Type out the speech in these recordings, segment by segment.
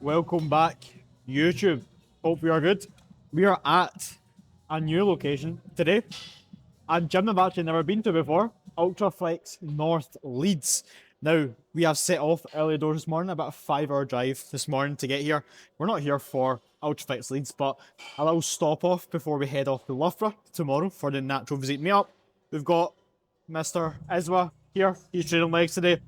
Welcome back, YouTube. Hope you are good. We are at a new location today, a gym I've actually never been to before, Ultraflex North Leeds. Now, we have set off early doors this morning, about a 5 hour drive this morning to get here. We're not here for Ultraflex Leeds, but a little stop off before we head off to Loughborough tomorrow for the natural physique meetup. We've got Mr. Iswa here, he's training legs today.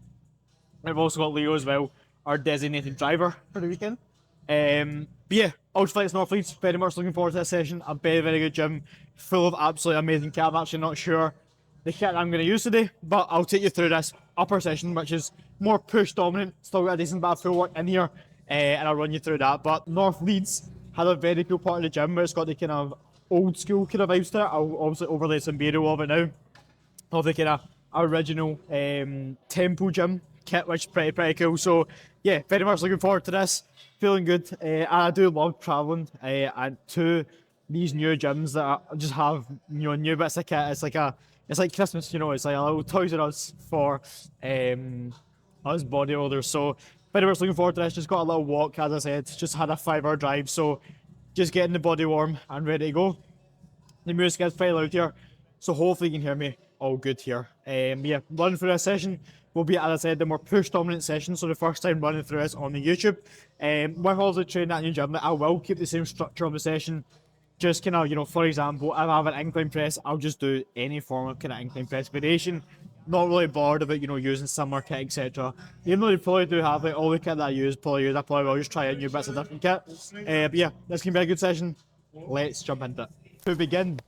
We've also got Leo as well, our designated driver for the weekend. But yeah, Ultraflex North Leeds, very much looking forward to this session. A very, very good gym, full of absolutely amazing kit. I'm actually not sure the kit I'm going to use today, but I'll take you through this upper session, which is more push dominant. Still got a decent bit of full work in here, and I'll run you through that. But North Leeds had a very cool part of the gym where it's got the kind of old school kind of vibes to it. I'll obviously overlay some video of it now, of the kind of original temple gym kit, which is pretty cool. So yeah, very much looking forward to this. Feeling good. I do love traveling and to these new gyms that just have new bits of kit. It's like Christmas, it's like a little Toys R Us for us bodybuilders. So very much looking forward to this. Just got a little walk, as I said, just had a 5 hour drive, so just getting the body warm and ready to go. The music is pretty loud here, so hopefully you can hear me all good here. Yeah, running through this session will be, as I said, the more push dominant session, so the first time running through this on the YouTube. With all the training at new gym, I will keep the same structure of the session. Just kind of, for example, if I have an incline press, I'll just do any form of kind of incline press variation. Not really bothered about, using similar kit, etc. Even though they probably do have all the kit that I probably will just try out new bits of different kit. But yeah, this can be a good session. Let's jump into it. To begin,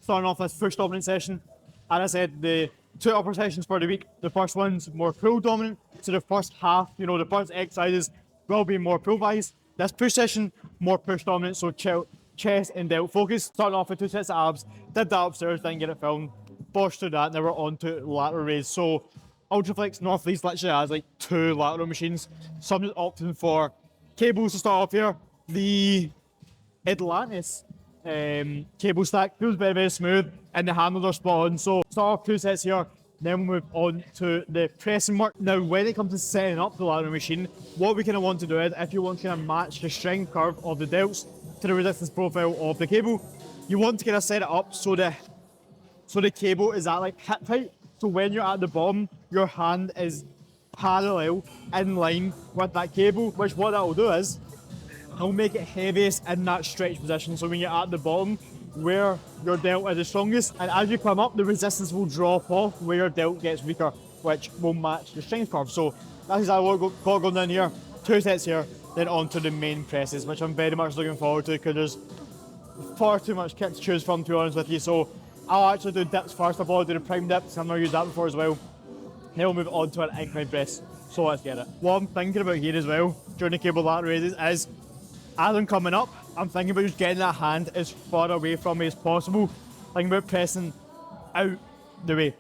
starting off this push dominant session, as I said, the two upper sessions for the week. The first one's more pull dominant, so the first half, the first exercises will be more pull wise. This push session, more push dominant, so chest and delt focus. Starting off with 2 sets of abs, did that upstairs, didn't get it filmed, bossed through that, now we're on to lateral raise. So Ultraflex North Leeds literally has like 2 lateral machines. So I'm just opting for cables to start off here. The Atlantis cable stack feels very, very smooth and the handles are spot on. So start off 2 sets here, then we'll move on to the pressing work. Now when it comes to setting up the lateral machine, what we kind of want to do is, if you want to kind of match the strength curve of the delts to the resistance profile of the cable, you want to kind of set it up so the cable is at like hip height. So when you're at the bottom, your hand is parallel in line with that cable, which what that will do is it'll make it heaviest in that stretch position. So when you're at the bottom, where your delt is the strongest, and as you come up, the resistance will drop off where your delt gets weaker, which will match the strength curve. So that's exactly what we've got going down here. 2 sets here, then on to the main presses, which I'm very much looking forward to because there's far too much kit to choose from, to be honest with you. So I'll actually do dips first. I've already do the prime dips, I've never used that before as well. Then we'll move on to an incline press. So let's get it. What I'm thinking about here as well, during the cable lateral raises, is as I'm coming up, I'm thinking about just getting that hand as far away from me as possible. Thinking about pressing out the way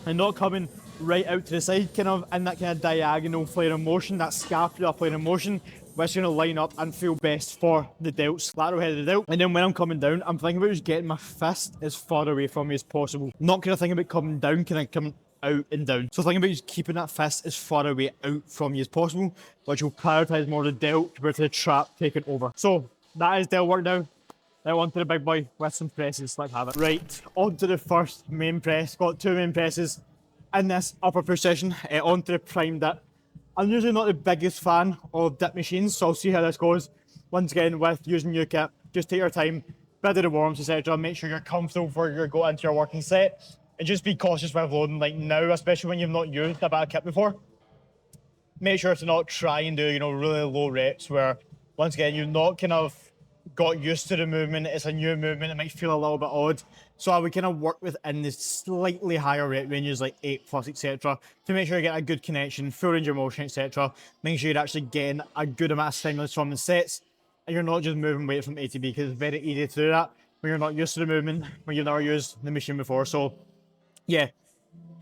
and not coming right out to the side, kind of in that kind of diagonal flaring motion, that scapular flaring motion, which is going to line up and feel best for the delts, lateral head of the delt. And then when I'm coming down, I'm thinking about just getting my fist as far away from me as possible. Not kind of thinking about coming down, kind of coming out and down. So thinking about just keeping that fist as far away out from you as possible, which will prioritise more the delt compared to the trap taking over. So that is delt work now. Now on to the big boy with some presses. Let's have it. Right, on to the first main press. Got 2 main presses in this upper push session. On to the prime dip. I'm usually not the biggest fan of dip machines, so I'll see how this goes. Once again, with using new kit, just take your time, bit of the warms, etc. Make sure you're comfortable before you go into your working set. And just be cautious with loading, like now, especially when you've not used a bit of kit before. Make sure to not try and do, really low reps where, once again, you've not kind of got used to the movement. It's a new movement, it might feel a little bit odd. So I would kind of work within the slightly higher rep ranges, like 8+, etc. to make sure you get a good connection, full range of motion, etc. Make sure you're actually getting a good amount of stimulus from the sets, and you're not just moving weight from A to B, because it's very easy to do that when you're not used to the movement, when you've never used the machine before. So yeah,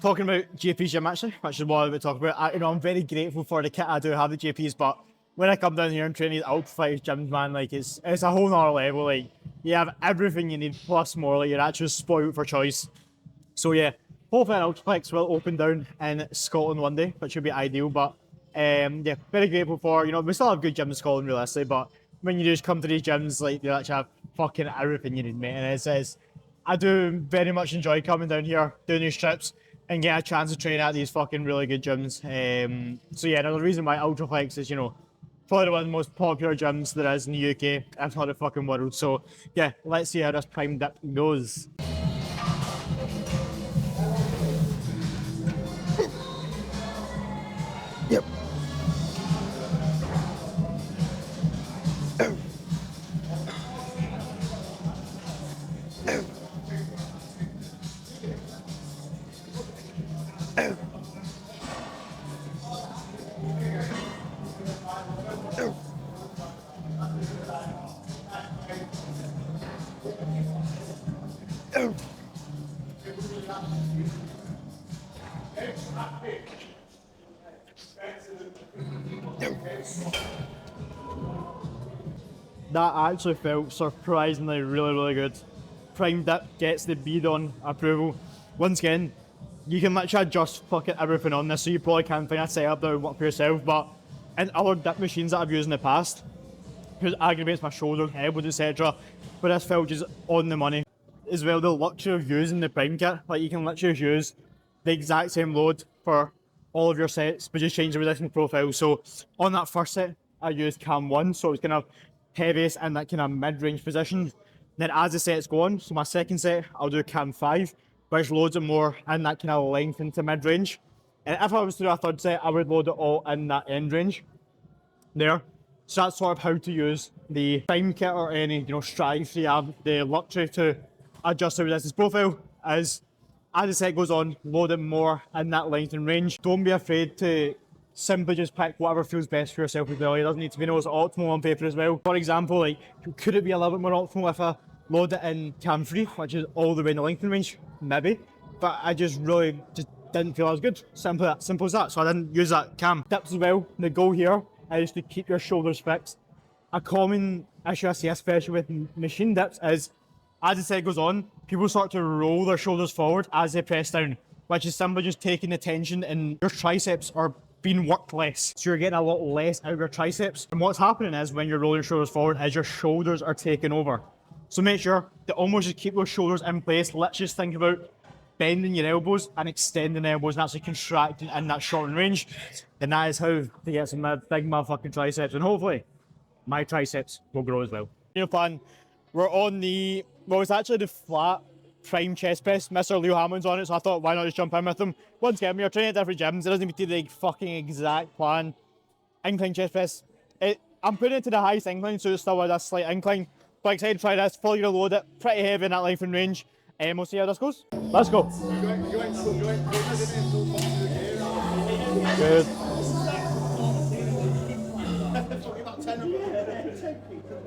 talking about JP's gym actually, which is what I would talk about. I'm very grateful for the kit I do have, the JP's, but when I come down here and train these Ultraflex gyms, man, like it's a whole nother level. Like you have everything you need plus more. Like you're actually spoiled for choice. So yeah, hopefully an Ultraflex will open down in Scotland one day, which would be ideal. But Yeah, very grateful for, you know, we still have good gyms in Scotland realistically, but when you just come to these gyms, like, they actually have fucking everything you need, mate. And I do very much enjoy coming down here, doing these trips, and getting a chance to train at these fucking really good gyms. So yeah, another reason why Ultraflex is, you know, probably one of the most popular gyms there is in the UK, if not the fucking world. So yeah, let's see how this prime dip goes. Yep. That actually felt surprisingly really good. Prime dip gets the bead on approval. Once again, you can literally adjust fucking everything on this, so you probably can find a setup that would work for yourself, but in other dip machines that I've used in the past, because it aggravates my shoulder, elbows, etc. But this felt just on the money. As well, the luxury of using the prime kit, like you can literally use the exact same load for all of your sets, but just change the resistance profile. So on that first set, I used cam 1, so it was kind of heaviest in that kind of mid-range position. Then as the sets go on, so my second set, I'll do cam 5, which loads it more in that kind of length into mid-range. And if I was to do a third set, I would load it all in that end range there. So that's sort of how to use the prime kit or any, you know, strive you have the luxury to adjust the resistance profile as the set goes on, load it more in that length and range. Don't be afraid to simply just pick whatever feels best for yourself as well. It doesn't need to be most optimal on paper as well. For example, like, could it be a little bit more optimal if I load it in cam 3, which is all the way in the length and range? Maybe. But I just really just didn't feel as good. Simple as that. So I didn't use that cam. Tips as well, the goal here is to keep your shoulders fixed. A common issue I see, especially with machine dips, is as the set goes on, people start to roll their shoulders forward as they press down, which is simply just taking the tension and your triceps are being worked less. So you're getting a lot less out of your triceps. And what's happening is when you're rolling your shoulders forward is your shoulders are taking over. So make sure to almost just keep those shoulders in place. Let's just think about bending your elbows and extending the elbows and actually contracting in that shortened range. And that is how to get some big motherfucking triceps. And hopefully my triceps will grow as well. You know, plan, we're on the, well, it's actually the flat prime chest press. Mr. Leo Hammond's on it, so I thought, why not just jump in with him? Once again, we are training at different gyms. It doesn't need to be the fucking exact plan. Incline chest press. I'm putting it to the highest incline, so it's still with a slight incline. But excited to try this, fully load it, pretty heavy in that length and range. And we'll see how this goes. Let's go. Good.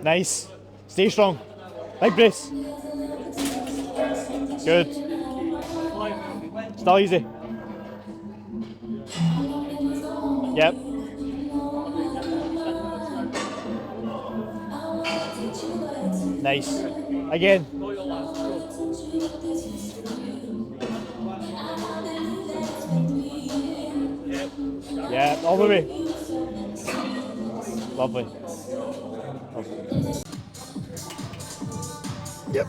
Nice. Stay strong. Big brace. Good. Still easy. Yep. Nice. Again. Yeah, all the way. Lovely. Yep.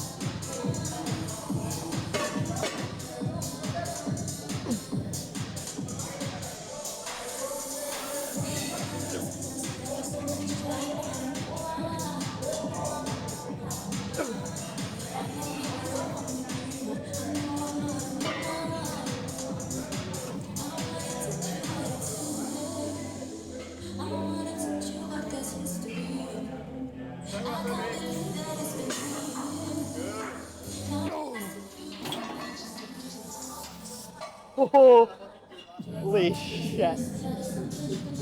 Holy shit.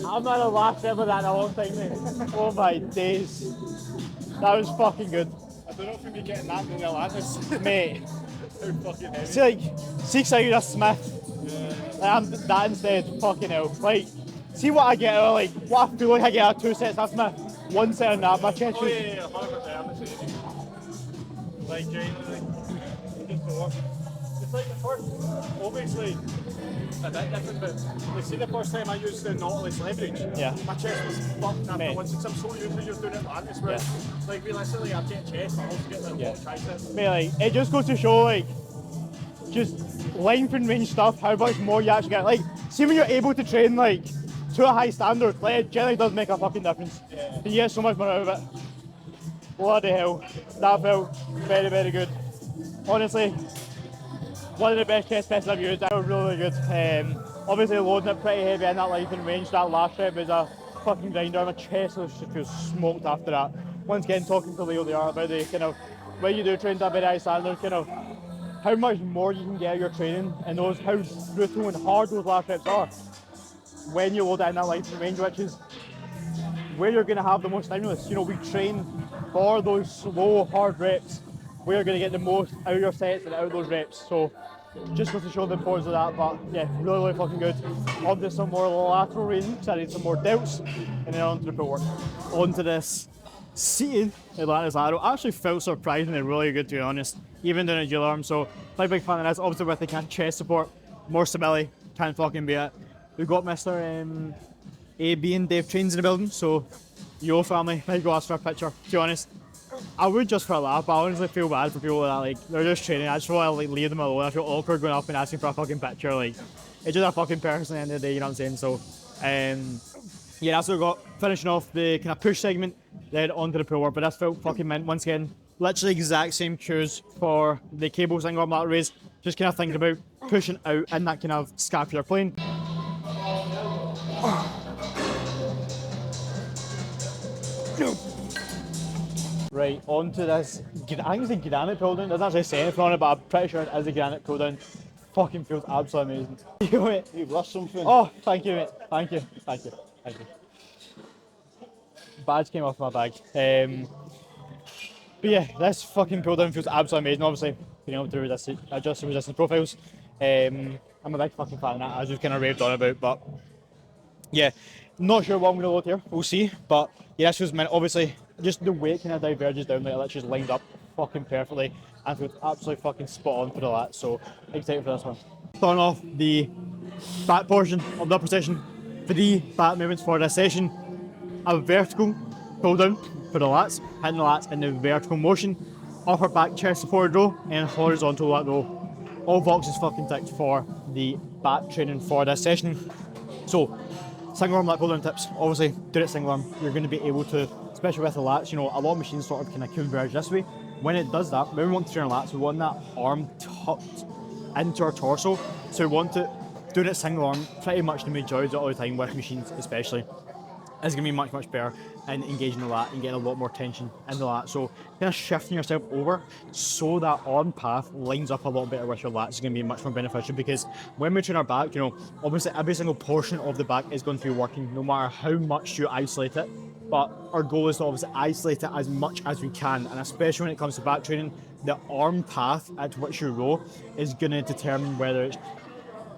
I'm not a laugh ever that in a long time, mate. Oh my days. That was fucking good. I don't know if we'd be getting that in the Atlantis. Mate. How fucking heavy. See, like, 6 out of Smith. Yeah. I'm that instead, fucking hell. Like, see what I get, like, what I feel like I get out of 2 sets of Smith. 1 set on that, my chest Oh was... yeah, 100%, I'm the same. Like, genuinely, just the work. It's like the first, obviously, a bit different, but like, see the first time I used the Nautilus leverage, Yeah. my chest was fucked after Mate. once, since I'm so used to just doing it like this, where like realistically I'm getting chest, but I also get the triceps. Mate, like, it just goes to show, like, just length and range stuff, how much more you actually get. Like, see when you're able to train, like, to a high standard, like, it generally does make a fucking difference. You get so much more out of it. Bloody hell, that felt very, very good. Honestly, one of the best chest presses I've used. That was really, really good. Obviously loading it pretty heavy in that length and range. That last rep was a fucking grinder. My chest was just feels smoked after that. Once again, talking to Leo there about the kind of when you do train to a very high standard, kind of how much more you can get out of your training and those how brutal and hard those last reps are when you load it in that length and range, which is where you're going to have the most stimulus. You know, we train for those slow, hard reps. We're going to get the most out of your sets and out of those reps. So just goes to show the importance of that. But yeah, really, really fucking good. On to some more lateral raising, because I need some more delts, and then on to the pull work. On to this seated Atlantis lateral. Actually felt surprisingly really good, to be honest, even doing a dual arm. So quite a big fan of this. Obviously with the kind of chest support, more stability, can't fucking be it. We've got Mr. AB and Dave Trains in the building, so yo family, might go ask for a picture. To be honest, I would just for a laugh, but I honestly feel bad for people that like they're just training. I just want to like leave them alone. I feel awkward going up and asking for a fucking picture. Like it's just a fucking person at the end of the day, you know what I'm saying? So yeah, that's what we got. Finishing off the kind of push segment, then onto the pull work. But that's felt fucking mint once again. Literally exact same cues for the cable single arm lateral raise. Just kind of thinking about pushing out in that kind of scapular plane. Right, on to this, I think it's a granite pull down. It doesn't actually say anything on it, but I'm pretty sure it is a granite pull down. Fucking feels absolutely amazing. You've lost something. Oh, thank you, mate. Thank you. Thank you. Thank you. Badge came off my bag. But yeah, this fucking pull down feels absolutely amazing. Obviously, being able to adjust the resistance profiles. I'm a big fucking fan of that. I just kind of raved on about, but yeah, not sure what I'm going to load here. We'll see. But yeah, this was meant, obviously, just the way it kind of diverges down, like, it's just lined up fucking perfectly and feels absolutely fucking spot on for the lat. So excited for this one. Starting off the back portion of the upper session. 3 back movements for this session. A vertical pull down for the lats, hitting the lats in the vertical motion. Upper back chest supported row and horizontal lat row. All boxes fucking ticked for the back training for this session. So single arm lat pull down tips. Obviously, do it single arm. You're going to be able to, especially with the lats, you know, a lot of machines sort of kind of converge this way. When it does that, when we want to train our lats, we want that arm tucked into our torso. So we want to do it single arm pretty much the majority of the time with machines, especially. It's going to be much, much better in engaging the lat and getting a lot more tension in the lat. So kind of shifting yourself over so that arm path lines up a lot better with your lats is going to be much more beneficial, because when we train our back, you know, obviously every single portion of the back is going to be working no matter how much you isolate it. But our goal is to obviously isolate it as much as we can, and especially when it comes to back training, the arm path at which you row is going to determine whether it's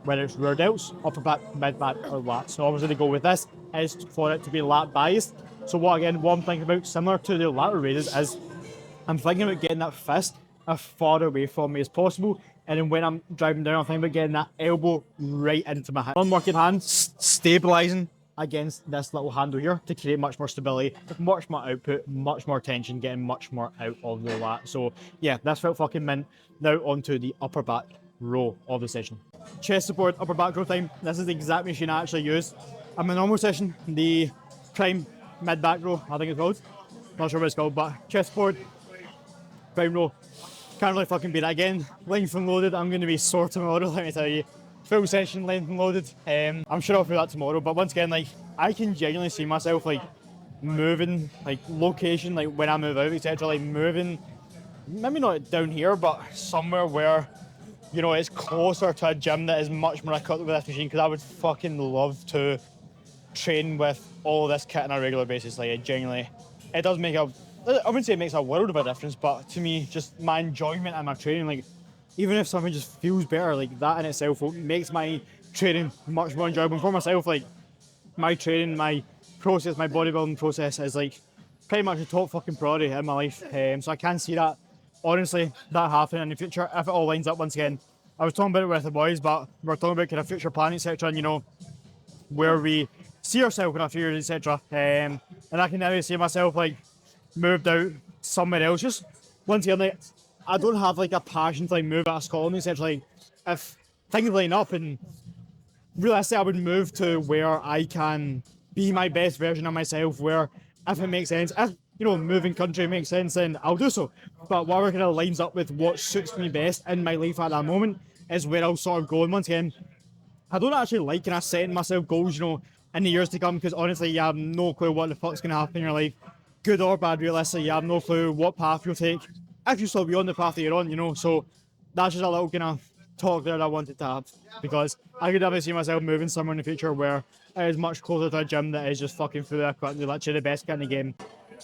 rear delts, upper back, mid back, or lats. So obviously the goal with this is for it to be lat biased. So what I'm thinking about, similar to the lateral raises, is I'm thinking about getting that fist as far away from me as possible, and then when I'm driving down, I'm thinking about getting that elbow right into my hand. Unworking hand, stabilising against this little handle here to create much more stability, much more output, much more tension, getting much more out of the lat. So yeah, that's felt fucking mint. Now onto the upper back row of the session. Chest support, upper back row time. This is the exact machine I actually used in my normal session, the prime mid back row, I think it's called. Not sure what it's called, but chest support, prime row. Can't really fucking beat that again. Length and loaded, I'm going to be sore tomorrow, let me tell you. Full session, length and loaded. I'm sure I'll feel that tomorrow, but once again, like, I can genuinely see myself like moving, like location, like when I move out, etc. Like moving, maybe not down here, but somewhere where, you know, it's closer to a gym that is much more equipped with this machine, because I would fucking love to train with all this kit on a regular basis. Like, it does make I wouldn't say it makes a world of a difference, but to me, just my enjoyment and my training, like, even if something just feels better, like that in itself makes my training much more enjoyable. For myself, like, my training, my process, my bodybuilding process is like pretty much a top fucking priority in my life. So I can see that, honestly, that happening in the future if it all lines up once again. I was talking about it with the boys, but we're talking about kind of future planning, etc. And you know, where we see ourselves in a few years, etc. And I can now see myself like moved out somewhere else. Just once again, like I don't have like a passion to like move out of Scotland, etc. Like if things line up and realistically, I would move to where I can be my best version of myself. Where if it makes sense, if you know moving country makes sense, then I'll do so. But whatever kind of lines up with what suits me best in my life at that moment is where I'll sort of go. And once again, I don't actually like kind of setting myself goals, you know, in the years to come, because honestly, you have no clue what the fuck's gonna happen in your life, good or bad. Realistically, you have no clue what path you'll take if you still be on the path that you're on, you know. So that's just a little kind of talk there that I wanted to have, because I could definitely see myself moving somewhere in the future where it is much closer to a gym that is just fucking fully equipped with literally the best kit in the game.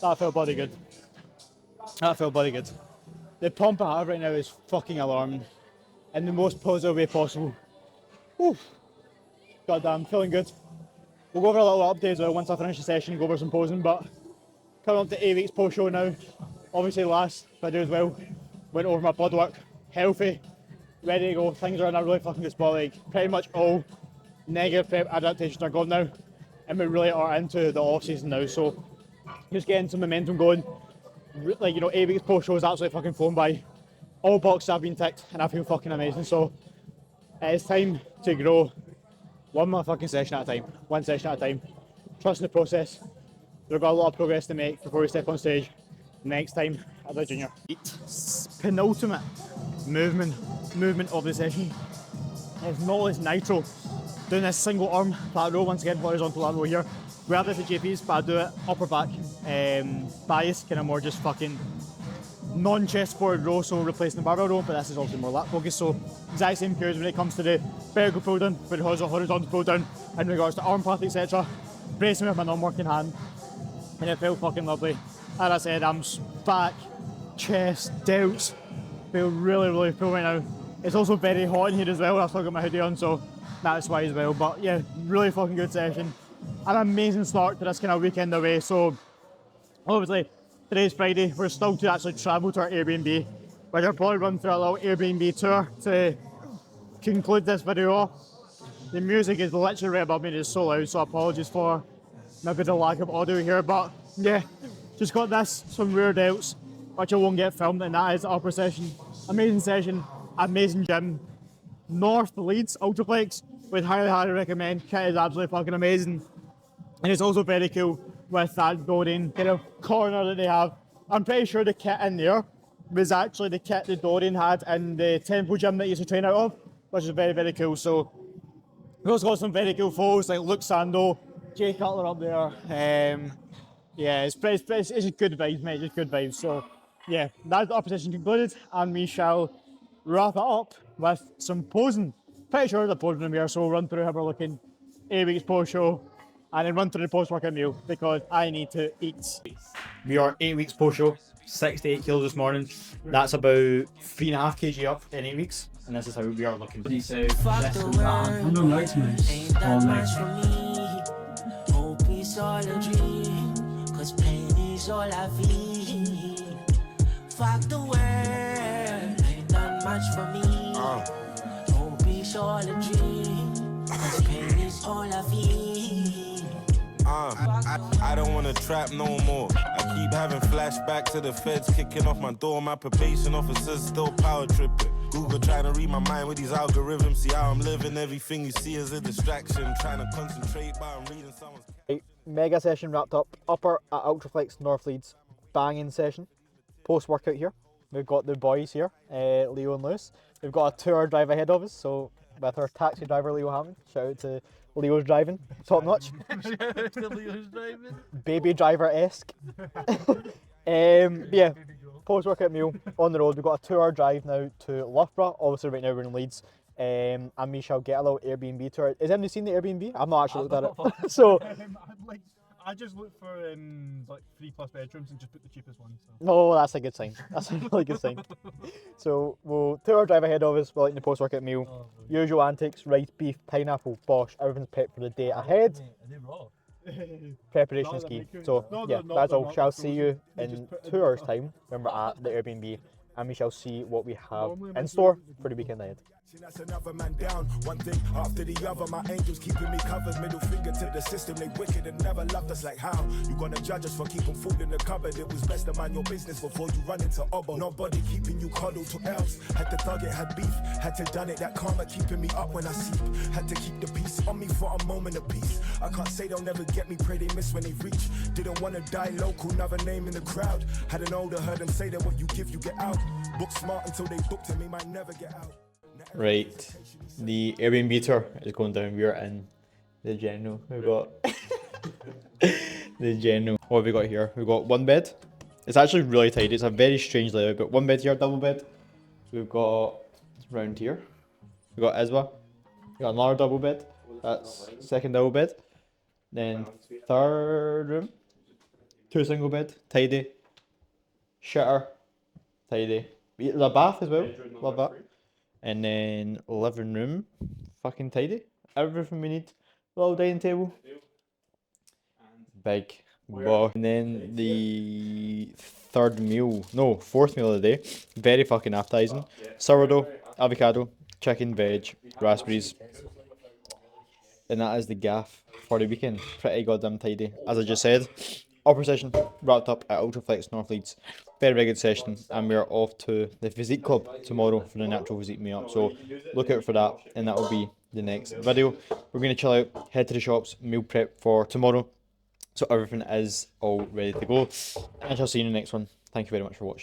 That felt bloody good. That felt bloody good. The pump I have right now is fucking alarming in the most positive way possible. Whew. Goddamn, feeling good. We'll go over a little update as well once I finish the session, go over some posing, but coming up to 8 weeks post show now. Obviously last video as well, went over my blood work, healthy, ready to go. Things are in a really fucking good spot. Like pretty much all negative prep adaptations are gone now, and we really are into the off season now. So just getting some momentum going. Like, you know, 8 weeks post show is absolutely fucking flown by. All boxes have been ticked, and I feel fucking amazing. So it's time to grow one motherfucking session at a time, one session at a time. Trust in the process. We've got a lot of progress to make before we step on stage next time as a junior. Penultimate movement of the session is knowledge nitro. Doing this single arm flat row, once again horizontal lat row here. We have this at JP's, but I do it upper back bias, kind of more just fucking non-chest forward row, so replacing the barbell row, but this is also more lat focused, so exact same cues when it comes to the vertical pull down, but it has a horizontal pull down in regards to arm path, etc. Bracing with my non-working hand, and it felt fucking lovely. As I said, I'm back, chest, delts, feel really full right now. It's also very hot in here as well, I've still got my hoodie on, so that's why as well. But yeah, really fucking good session. An amazing start to this kind of weekend away. So obviously today's Friday, we're still to actually travel to our Airbnb, which I'll probably run through a little Airbnb tour to conclude this video off. The music is literally right above me, it is so loud, so apologies for maybe the lack of audio here, but yeah, just got this, some rear delts, which I won't get filmed, and that is the upper session. Amazing session, amazing gym. North Leeds Ultraflex, would highly recommend. Kit is absolutely fucking amazing. And it's also very cool with that Dorian kind of corner that they have. I'm pretty sure the kit in there was actually the kit that Dorian had in the temple gym that he used to train out of, which is very cool. So we've also got some very cool foes like Luke Sando, Jay Cutler up there. Yeah, it's just good vibes, mate, just good vibes. So yeah, that's the upper session concluded, and we shall wrap it up with some posing. Pretty sure the posing room here, so we'll run through how we're looking 8 weeks post show, and then run through the post workout meal because I need to eat. We are 8 weeks post show, 6 to 8 kilos this morning. That's about 3.5 kg up in 8 weeks, and this is how we are looking. I know nice, mate. All nice. Hope it's all a dream, cause pain is all I feel. Fuck the world, ain't not much for me. Hope it's all a dream, cause pain is all I feel. I don't wanna trap no more. I keep having flashbacks to the feds kicking off my door. My probation officer's still power tripping. Google trying to read my mind with these algorithms. See how I'm living, everything you see is a distraction. Trying to concentrate but I'm reading someone's... Mega session wrapped up. Upper at Ultraflex North Leeds. Banging session. Post workout here. We've got the boys here, Leo and Lewis. We've got a 2-hour drive ahead of us, so with our taxi driver Leo Hammond, shout out to Leo's driving, top notch. Shout out to Leo's driving. Baby driver-esque. Yeah, post workout meal on the road. We've got a 2-hour drive now to Loughborough. Obviously right now we're in Leeds. And we shall get a little Airbnb tour. Has anybody seen the Airbnb? I've not actually looked at it. So I just looked for like 3+ bedrooms and just put the cheapest one. So. no, that's a good sign. That's a really good sign. So we'll 2-hour drive ahead of us. We're eating the post workout meal. Usual antics: rice, beef, pineapple, bosh. Everything's prepped for the day ahead. Are they raw? Preparation is key. So yeah, that's all. Shall see you in 2 hours' time when we're at the Airbnb, and we shall see what we have in store for the weekend ahead. That's another man down, one thing after the other. My angels keeping me covered, middle finger to the system. They wicked and never loved us. Like how you gonna judge us for keeping food in the cupboard? It was best to mind your business before you run into obo. Nobody keeping you coddled to else. Had to thug it, had beef, had to done it. That karma keeping me up when I sleep. Had to keep the peace on me for a moment of peace. I can't say they'll never get me, pray they miss when they reach. Didn't wanna die local, another name in the crowd. Had an older, heard them say that what you give you get out. Book smart until they booked him, he might never get out. Right, the Airbnb tour is going down. We're in the general. We've got the general. What have we got here? We've got one bed. It's actually really tidy. It's a very strange layout, but one bed here, double bed. We've got round here. We've got Iswa. We've got another double bed. That's second double bed. Then third room. Two single bed. Tidy. Shitter. Tidy. There's a bath as well. Love that. And then living room, fucking tidy. Everything we need. Little dining table. Big. Wow. And then the fourth meal of the day. Very fucking appetizing. Sourdough, avocado, chicken, veg, raspberries. And that is the gaff for the weekend. Pretty goddamn tidy. As I just said, upper session wrapped up at Ultraflex North Leeds. Very, very good session, and we're off to the physique club tomorrow for the natural physique meetup. So look out for that, and that will be the next video. We're going to chill out, head to the shops, meal prep for tomorrow. So everything is all ready to go. And I shall see you in the next one. Thank you very much for watching.